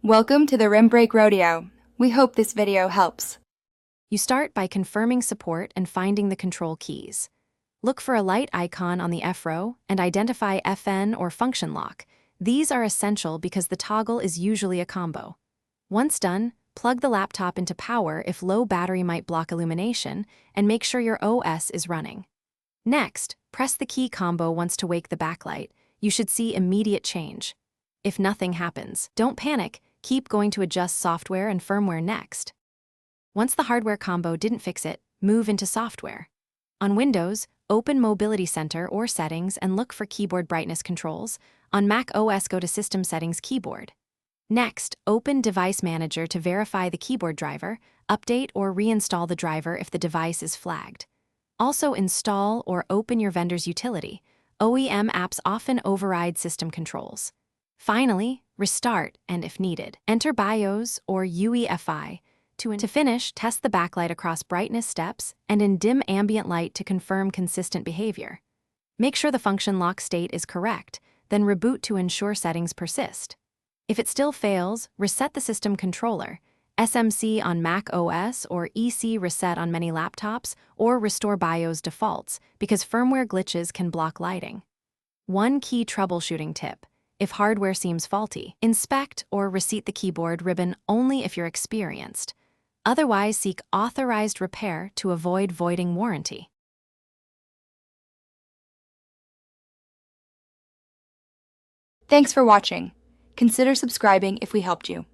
Welcome to the Rim Break Rodeo. We hope this video helps. You start by confirming support and finding the control keys. Look for a light icon on the F row and identify FN or function lock. These are essential because the toggle is usually a combo. Once done, plug the laptop into power if low battery might block illumination, and make sure your OS is running. Next, press the key combo once to wake the backlight. You should see immediate change. If nothing happens, don't panic. Keep going to adjust software and firmware next. Once the hardware combo didn't fix it, move into software. On Windows, open Mobility Center or Settings and look for keyboard brightness controls. On Mac OS, go to System Settings Keyboard. Next, open Device Manager to verify the keyboard driver, update or reinstall the driver if the device is flagged. Also install or open your vendor's utility. OEM apps often override system controls. Finally, restart and, if needed, enter BIOS or UEFI. To finish, test the backlight across brightness steps and in dim ambient light to confirm consistent behavior. Make sure the function lock state is correct, then reboot to ensure settings persist. If it still fails, reset the system controller, SMC on Mac OS or EC reset on many laptops, or restore BIOS defaults because firmware glitches can block lighting. One key troubleshooting tip. If hardware seems faulty, inspect or reset the keyboard ribbon only if you're experienced. Otherwise, seek authorized repair to avoid voiding warranty. Thanks for watching. Consider subscribing if we helped you.